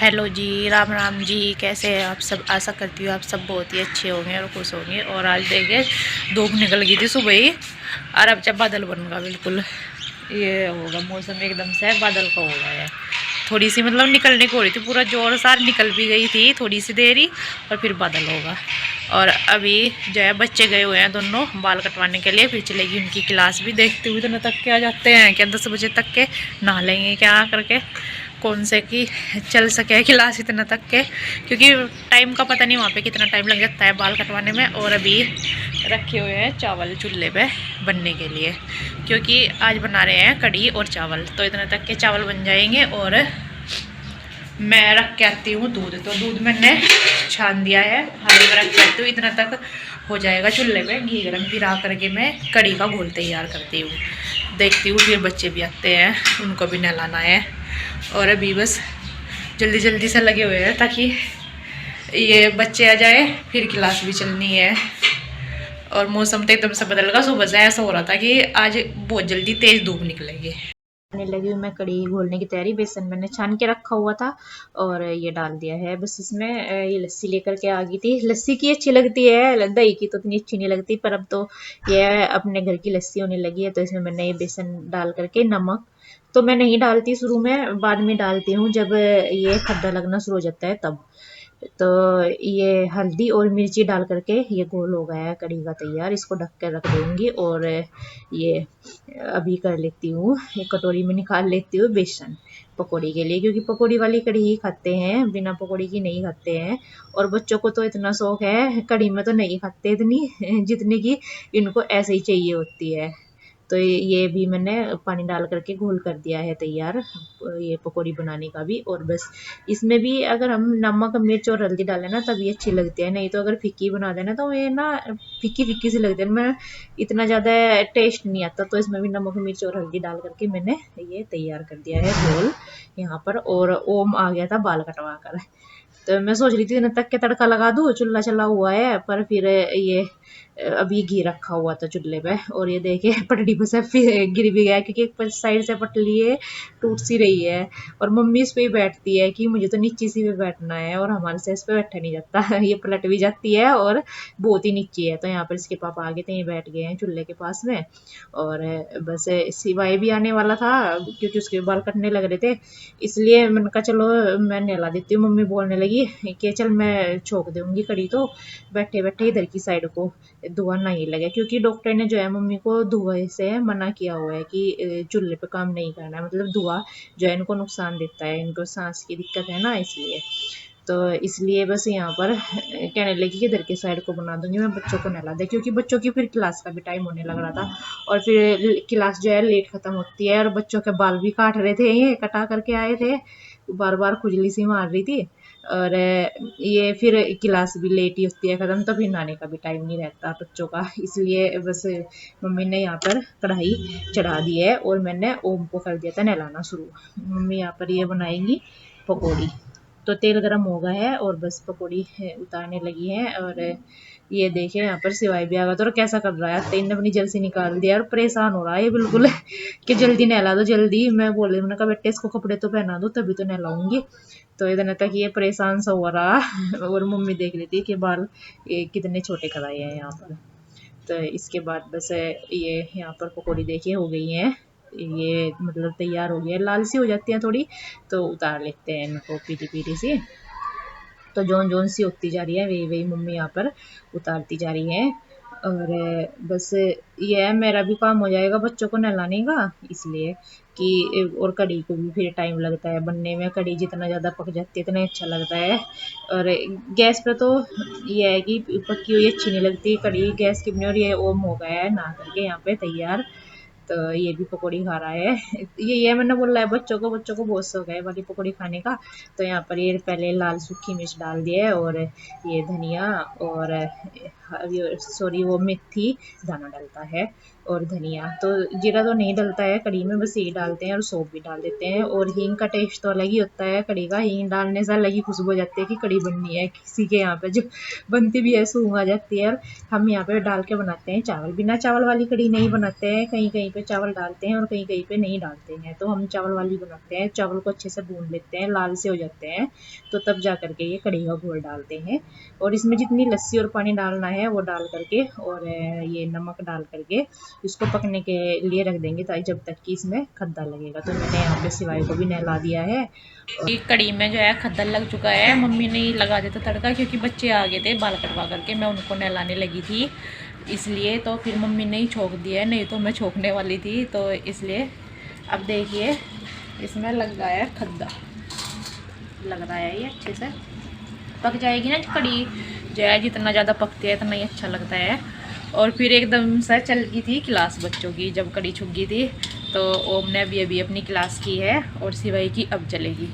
Hello जी, राम राम जी। कैसे हैं आप सब? आशा करती हूँ आप सब बहुत ही अच्छे होंगे और खुश होंगे। और आज देखिए धूप निकल गई थी सुबह ही और अब जब बादल बन गया बिल्कुल ये होगा मौसम एकदम से बादल का हो गया है। थोड़ी सी मतलब निकलने को हो रही थी, पूरा जोर सार निकल भी गई थी थोड़ी सी देरी और फिर बादल होगा। और अभी जो है बच्चे गए हुए हैं दोनों बाल कटवाने के लिए, फिर चलेगी उनकी क्लास भी। देखते हुए इतने तक के आ जाते हैं क्या 10 बजे तक के नहा लेंगे क्या करके, कौन से की चल सके क्लास इतना तक के, क्योंकि टाइम का पता नहीं वहाँ पे कितना टाइम लग जाता है बाल कटवाने में। और अभी रखे हुए हैं चावल चूल्हे पे बनने के लिए, क्योंकि आज बना रहे हैं कढ़ी और चावल। तो इतने तक के चावल बन जाएंगे। और मैं रख के आती हूँ दूध, तो दूध मैंने छान दिया है, हाल में रख के आती हूँ। इतना तक हो जाएगा चूल्हे पे घी गर्म, फिर आ करके मैं कढ़ी का घोल तैयार करती हूँ। देखती हूँ फिर बच्चे भी आते हैं, उनको भी नहलाना है। और अभी बस जल्दी जल्दी से लगे हुए हैं ताकि ये बच्चे आ जाए, फिर क्लास भी चलनी है। और मौसम तो एकदम से बदल गया, सुबह से ऐसा हो रहा था कि आज बहुत जल्दी तेज धूप निकलेगी। आने लगी हूँ मैं कढ़ी घोलने की तैयारी। बेसन मैंने छान के रखा हुआ था और ये डाल दिया है बस इसमें। ये लस्सी लेकर के आ गई थी। लस्सी की अच्छी लगती है, दही की तो इतनी अच्छी नहीं लगती, पर अब तो ये अपने घर की लस्सी होने लगी है। तो इसमें मैंने ये बेसन डाल करके, नमक तो मैं नहीं डालती शुरू में, बाद में डालती हूँ जब ये खड्डा लगना शुरू हो जाता है तब। तो ये हल्दी और मिर्ची डाल करके ये घोल हो गया है कढ़ी का तैयार। इसको ढक कर रख दूंगी। और ये अभी कर लेती हूँ, एक कटोरी में निकाल लेती हूँ बेसन पकौड़ी के लिए, क्योंकि पकौड़ी वाली कढ़ी ही खाते हैं, बिना पकौड़ी की नहीं खाते हैं। और बच्चों को तो इतना शौक है कढ़ी में, तो नहीं खाते इतनी जितनी की इनको ऐसे ही चाहिए होती है। तो ये भी मैंने पानी डाल करके घोल कर दिया है तैयार, ये पकौड़ी बनाने का भी। और बस इसमें भी अगर हम नमक मिर्च और हल्दी डालें ना तभी अच्छी लगती है, नहीं तो अगर फीकी बना देना तो ये ना फीकी फीकी सी लगती है, मैं इतना ज़्यादा टेस्ट नहीं आता। तो इसमें भी नमक मिर्च और हल्दी डाल करके मैंने ये तैयार कर दिया है घोल यहाँ पर। और ओम आ गया था बाल कटवा कर। तो मैं सोच रही थी न तक के तड़का लगा दूँ, चूल्हा चला हुआ है, पर फिर ये अभी घी रखा हुआ था चूल्हे पे। और ये देखे पटड़ी पे से फिर गिर भी गया, क्योंकि एक साइड से पटली है टूट सी रही है। और मम्मी इस पे ही बैठती है कि मुझे तो नीचे सी पे बैठना है, और हमारे से इस पे बैठा नहीं जाता ये पलट भी जाती है और बहुत ही नीचे है। तो यहाँ पर इसके पापा आगे थे, बैठ गए हैं चूल्हे के पास में। और बस सिवाय भी आने वाला था, क्योंकि उसके बाल कटने लग रहे थे, इसलिए मैंने कहा चलो मैं नहला देती हूँ। मम्मी बोलने लगी कि चल मैं छोक दूंगी कड़ी, तो बैठे बैठे इधर की साइड को धुआं नहीं लगे, क्योंकि डॉक्टर ने जो है मम्मी को धुआं से मना किया हुआ है कि चूल्हे पे काम नहीं करना है, मतलब धुआं जो है इनको नुकसान देता है, इनको सांस की दिक्कत है ना, इसलिए। तो इसलिए बस यहाँ पर कहने लगी कि इधर की साइड को बना दूंगी मैं, बच्चों को नहला दे, क्योंकि बच्चों की फिर क्लास का भी टाइम होने लग रहा था। और फिर क्लास जो है लेट खत्म होती है, और बच्चों के बाल भी काट रहे थे, ये कटा करके आए थे, बार बार खुजली सी मार रही थी। और ये फिर क्लास भी लेट ही होती है खत्म, तो फिर नहाने का भी टाइम नहीं रहता बच्चों का, इसलिए बस मम्मी ने यहाँ पर कढ़ाई चढ़ा दी है और मैंने ओम को कर दिया था नहलाना शुरू। मम्मी यहाँ पर ये बनाएंगी पकौड़ी। तो तेल गरम हो गया है और बस पकौड़ी उतारने लगी है। और ये देखिए यहाँ पर सिवाय भी आ गया, तो कैसा कर रहा है, तेल ने अपनी जल से निकाल दिया और परेशान हो रहा है ये बिल्कुल कि जल्दी नहला दो जल्दी। मैं बोल रही, मैंने कहा बेटे इसको कपड़े तो पहना दो तभी तो नहलाऊंगी। तो इतने तक ये परेशान सा हो रहा और मम्मी देख रही थी कि बाल ये कितने छोटे कराए हैं यहाँ पर। तो इसके बाद बस ये यहाँ पर पकौड़ी देखिए हो गई है, ये मतलब तैयार हो गई है, लाल सी हो जाती है थोड़ी, तो उतार लेते हैं इनको पीली पीली सी। तो जोन जोन सी होती जा रही है वही वही मम्मी यहाँ पर उतारती जा रही है। और बस ये है मेरा भी काम हो जाएगा बच्चों को नहलाने का, इसलिए कि और कढ़ी को भी फिर टाइम लगता है बनने में, कढ़ी जितना ज़्यादा पक जाती है इतना अच्छा लगता है। और गैस पे तो ये है कि पक्की हुई अच्छी नहीं लगती कढ़ी गैस की बनी। और ये ओम हो गया है नहा करके यहाँ पे तैयार, तो ये भी पकौड़ी खा रहा है ये मैंने बोला है बच्चों को बहुत शौक है वाली पकौड़ी खाने का। तो यहाँ पर ये पहले लाल सूखी मिर्च डाल दिए और ये धनिया और सॉरी वो मेथी दाना डलता है और धनिया। तो जीरा तो नहीं डलता है कड़ी में, बस यही डालते हैं और सौंफ भी डाल देते हैं। और हींग का टेस्ट तो अलग ही होता है कड़ी का, हींग डालने से अलग ही खुशबू हो जाती है कि कड़ी बननी है। किसी के यहाँ पे जो बनती भी है सूंघ आ जाती है। हम यहाँ पे डाल के बनाते हैं चावल, बिना चावल वाली कड़ी नहीं बनाते हैं, कहीं कहीं पे चावल डालते हैं और कहीं कहीं पे नहीं डालते हैं। तो हम चावल वाली बनाते हैं, चावल को अच्छे से भून लेते हैं, लाल से हो जाते हैं, तो तब जा करके ये कड़ी का घोल डालते हैं। और इसमें जितनी लस्सी और पानी डालना है वो डाल करके और ये नमक डाल करके इसको पकने के लिए रख देंगे, ताकि जब तक कि इसमें खद्दा लगेगा। तो मैंने यहाँ पे सिवाय को भी नहला दिया है। कड़ी में जो है खद्दल लग चुका है, मम्मी ने लगा देता तड़का, क्योंकि बच्चे आ गए थे बाल कटवा करके, मैं उनको नहलाने लगी थी इसलिए। तो फिर मम्मी ने ही छोंक दिया है, नहीं तो मैं छोंकने वाली थी, तो इसलिए। अब देखिए इसमें लग गया है खद्दा, लग रहा है ये अच्छे से पक जाएगी ना कड़ी जो है, जितना ज़्यादा पकती है इतना ही अच्छा लगता है। और फिर एकदम से चल गई थी क्लास बच्चों की, जब कड़ी छुप गई थी। तो ओम ने अभी अपनी क्लास की है और सिवाई की अब चलेगी।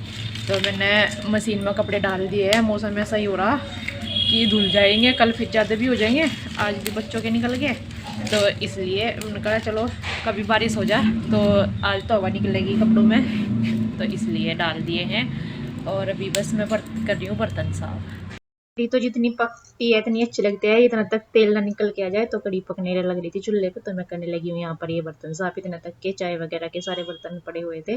तो मैंने मशीन में कपड़े डाल दिए हैं, मौसम ऐसा ही हो रहा कि धुल जाएंगे, कल फिर ज़्यादा भी हो जाएंगे, आज भी बच्चों के निकल गए। तो इसलिए उन्होंने कहा चलो कभी बारिश हो जाए, तो आज तो हवा निकलेगी कपड़ों में, तो इसलिए डाल दिए हैं। और अभी बस मैं कर रही हूँ बर्तन साफ। कड़ी तो जितनी पकती है इतनी अच्छी लगती है, इतना तक तेल ना निकल के आ जाए तो कड़ी पकने लग रही थी चूल्हे पे। तो मैं करने लगी हूँ यहाँ पर ये बर्तन साफ, इतना तक के चाय वगैरह के सारे बर्तन पड़े हुए थे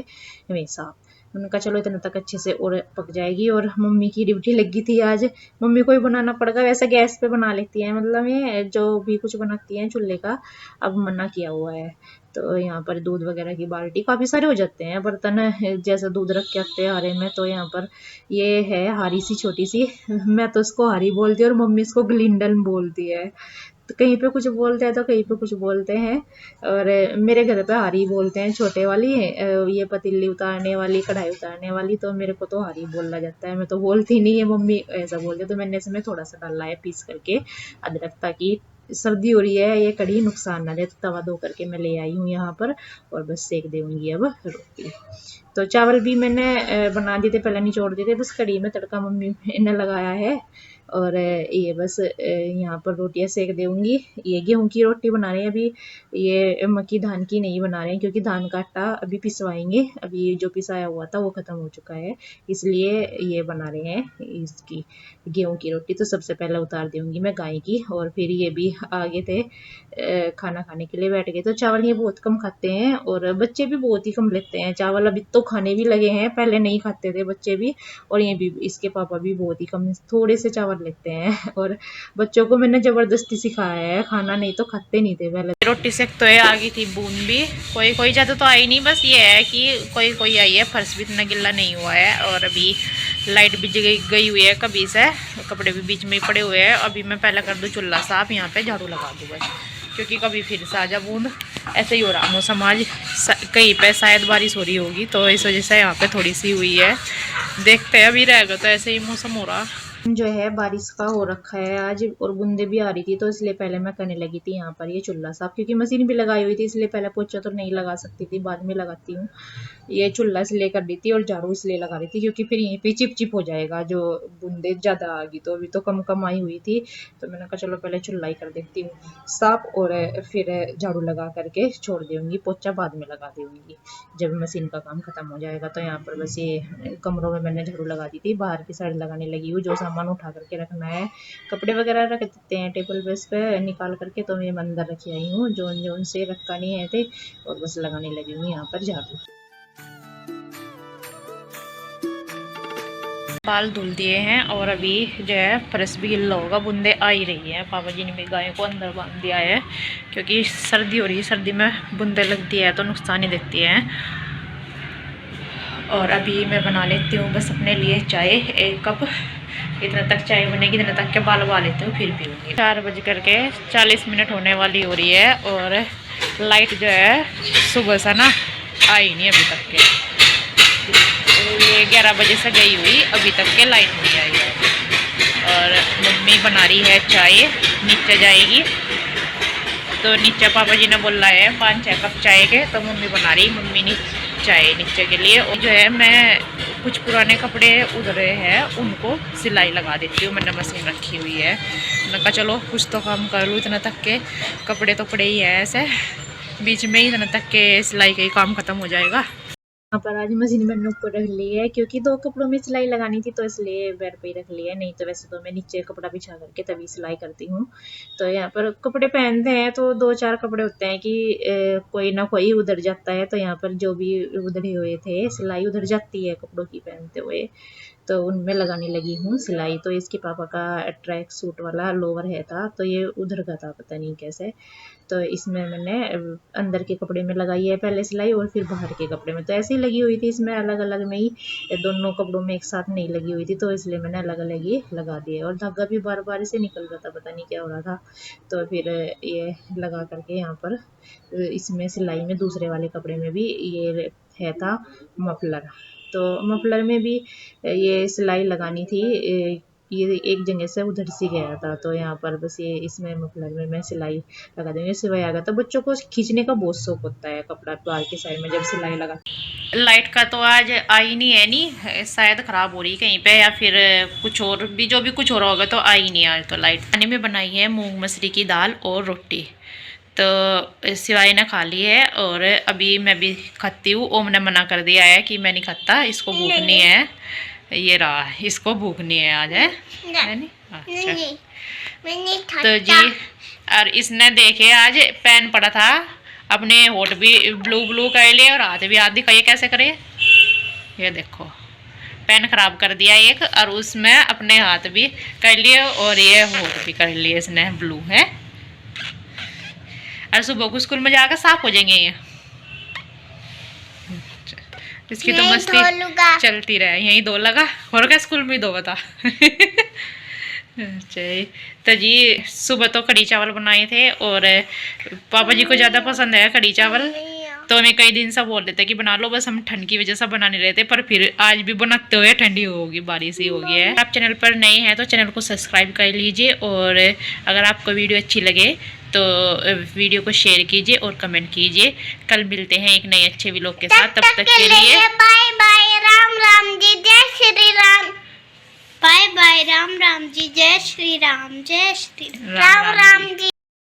वे साफ। उनका चलो इतना तक अच्छे से और पक जाएगी। और मम्मी की ड्यूटी लगी थी आज, मम्मी को ही बनाना पड़ेगा, वैसे गैस पे बना लेती है, मतलब ये जो भी कुछ बनाती हैं चूल्हे का अब मना किया हुआ है। तो यहाँ पर दूध वगैरह की बाल्टी काफ़ी सारे हो जाते हैं बर्तन, जैसे दूध रख के आते हैं हारे में। तो यहाँ पर ये है हारी सी छोटी सी, मैं तो इसको हारी बोलती हूँ और मम्मी इसको ग्लिंडन बोलती है। तो कहीं पे कुछ बोलते हैं तो कहीं पे कुछ बोलते हैं। और मेरे घर पे हारी बोलते हैं छोटे वाली, ये पतीली उतारने वाली, कढ़ाई उतारने वाली। तो मेरे को तो हारी बोला जाता है, मैं तो बोलती नहीं है, मम्मी ऐसा बोलते हैं। तो मैंने इसमें थोड़ा सा डाला है पीस करके अदरक, ताकि सर्दी हो रही है ये कड़ी नुकसान ना दे। तो तवा धो करके मैं ले आई हूँ यहाँ पर और बस सेक दूंगी अब रोटी। तो चावल भी मैंने बना दिए थे, पहले निचोड़ दिए थे, बस कड़ी में तड़का मम्मी ने लगाया है। और ये बस यहाँ पर रोटियाँ सेक दूंगी। ये गेहूं की रोटी बना रहे हैं अभी, ये मक्की धान की नहीं बना रहे हैं, क्योंकि धान का आटा अभी पिसवाएंगे, अभी जो पिसाया हुआ था वो ख़त्म हो चुका है, इसलिए ये बना रहे हैं इसकी गेहूं की रोटी। तो सबसे पहले उतार दूंगी मैं गाय की, और फिर ये भी आगे थे खाना खाने के लिए बैठ गए। तो चावल ये बहुत कम खाते हैं और बच्चे भी बहुत ही कम लेते हैं चावल, अभी तो खाने भी लगे हैं, पहले नहीं खाते थे बच्चे भी। और ये भी इसके पापा भी बहुत ही कम थोड़े से चावल लेते हैं। और बच्चों को मैंने ज़बरदस्ती सिखाया है खाना, नहीं तो खाते नहीं थे पहले। रोटी सेक तो है, आ गई थी बूंद भी, कोई कोई ज़्यादा तो आई नहीं, बस ये है कि कोई कोई आई है, फर्श भी इतना गिल्ला नहीं हुआ है। और अभी लाइट भी गई हुई है कभी से, कपड़े भी बीच में ही पड़े हुए हैं। अभी मैं पहले कर दूँ चूल्हा साफ, यहाँ पे झाड़ू लगा दूँ बस, क्योंकि कभी फिर से आ जा बूंद। ऐसे ही हो रहा मौसम आज, कहीं पे शायद बारिश हो रही होगी, तो इस वजह से यहाँ पे थोड़ी सी हुई है, देखते हैं अभी रहेगा तो ऐसे ही मौसम हो रहा। जो है बारिश का हो रखा है आज, और बूंदे भी आ रही थी, तो इसलिए पहले मैं करने लगी थी यहाँ पर ये चूल्हा साफ, क्योंकि मशीन भी लगाई हुई थी, इसलिए पहले पोछा तो नहीं लगा सकती थी, बाद में लगाती हूँ। ये चूल्हा इसलिए कर दी थी और झाड़ू इसलिए लगा रही थी, क्योंकि फिर यहीं पे चिप चिप हो जाएगा, जो बूंदे ज़्यादा आ गई, तो अभी तो कम कम आई हुई थी। तो मैंने कहा चलो पहले चूल्हा ही कर देती हूँ साफ, और फिर झाड़ू लगा करके छोड़ दूँगी, पोछा बाद में लगा दूँगी जब मशीन का काम खत्म हो जाएगा। तो यहाँ पर बस ये कमरों में मैंने झाड़ू लगा दी थी, बाहर की साइड लगाने लगी हूँ, जो सामान उठा करके रखना है, कपड़े वगैरह रख देते हैं टेबल बेस पे निकाल करके, तो मैं अंदर रखी आई हूँ, जो जो उनसे रखा नहीं है थे, और बस लगाने लगी हूँ यहाँ पर झाड़ू। बाल धुल दिए हैं और अभी जो है फर्श भी गिल्ला होगा, बूंदे आ ही रही है। पापा जी ने भी गाय को अंदर बांध दिया है, क्योंकि सर्दी हो रही है, सर्दी में बूंदे लगती है तो नुकसान ही देती है। और अभी मैं बना लेती हूँ बस अपने लिए चाय, 1 कप, इतना तक चाय बनेगी, इतना तक के बाल उबा लेती हूँ, फिर पीऊँगी। 4:40 होने वाली हो रही है, और लाइट जो है सुबह से ना आई नहीं अभी तक के, ये 11 बजे से गई हुई, अभी तक के लाइट नहीं आई है। और मम्मी बना रही है चाय, नीचे जाएगी, तो नीचे पापा जी ने बोला है 5-6 कप चाय के, तो मम्मी बना रही, मम्मी ने चाय नीचे के लिए। और जो है मैं कुछ पुराने कपड़े उधर हैं उनको सिलाई लगा देती हूँ। मैंने मशीन रखी हुई है, मैंने कहा चलो कुछ तो काम कर लूँ। इतना तक के कपड़े तो पड़े ही है ऐसे, बीच में ही इतना तक के सिलाई का ही काम ख़त्म हो जाएगा। यहाँ पर आज मशीन मैंने ऊपर रख ली है क्योंकि 2 कपड़ों में सिलाई लगानी थी, तो इसलिए बेड पे ही रख लिया है। नहीं तो वैसे तो मैं नीचे कपड़ा बिछा करके तभी सिलाई करती हूँ। तो यहाँ पर कपड़े पहनते हैं तो 2-4 कपड़े होते हैं कि कोई ना कोई उधर जाता है, तो यहाँ पर जो भी उधरे हुए थे सिलाई उधर जाती है कपड़ों की पहनते हुए, तो उनमें लगाने लगी हूँ सिलाई। तो इसके पापा का ट्रैक सूट वाला लोवर है था, तो ये उधर का था पता नहीं कैसे, तो इसमें मैंने अंदर के कपड़े में लगाई है पहले सिलाई और फिर बाहर के कपड़े में। तो ऐसे ही लगी हुई थी, इसमें अलग अलग में ही, दोनों कपड़ों में एक साथ नहीं लगी हुई थी, तो इसलिए मैंने अलग अलग ही लगा दिया। और धागा भी बार बार से निकल रहा था, पता नहीं क्या हो रहा था, तो फिर ये लगा करके यहाँ पर इसमें सिलाई में दूसरे वाले कपड़े में भी ये है था मफलर, तो मफलर में भी ये सिलाई लगानी थी। ये एक जगह से उधर से गया था, तो यहाँ पर बस ये इसमें मफलर में मैं सिलाई लगा दूँगी। सिवाय आ गया तो बच्चों को खींचने का बहुत शौक होता है कपड़ा बाहर की साइड में जब सिलाई लगा। लाइट का तो आज आई नहीं है, नहीं शायद ख़राब हो रही कहीं पे, या फिर कुछ और भी, जो भी कुछ हो रहा होगा, तो आई नहीं आज तो लाइट। खाने में बनाई है मूंग मसरी की दाल और रोटी, तो सिवाय ने खा ली है और अभी मैं भी खाती हूँ। ओम ने मना कर दिया है कि मैं नहीं खाता, इसको भूख नहीं है, ये रहा इसको भूख नहीं है आज, है नहीं? अच्छा तो जी, और इसने देखे आज पेन पड़ा था, अपने होठ भी ब्लू ब्लू कर लिए और हाथ भी, हाथ दिखाइए कैसे करे, ये देखो पेन खराब कर दिया एक, और उसमें अपने हाथ भी कर लिए और ये होठ भी कर लिए इसने ब्लू है। और सुबह को स्कूल में जाकर साफ हो जाएंगे ये, इसकी तो मस्ती चलती रहे। यही 2 लगा और क्या स्कूल में 2 बता। तो जी सुबह तो कढ़ी चावल बनाए थे और पापा जी को ज़्यादा पसंद है कढ़ी चावल, तो हमें कई दिन से बोल देते कि बना लो, बस हम ठंड की वजह से बना नहीं रहे थे, पर फिर आज भी बनाते हुए ठंडी होगी, बारिश ही हो गई है। आप चैनल पर नए हैं तो चैनल को सब्सक्राइब कर लीजिए, और अगर आपको वीडियो अच्छी लगे तो वीडियो को शेयर कीजिए और कमेंट कीजिए। कल मिलते हैं एक नए अच्छे व्लॉग के साथ, तब तक के लिए बाय बाय, राम राम जी, जय श्री राम। बाय बाय, राम राम जी, जय श्री राम, जय श्री राम, राम जी।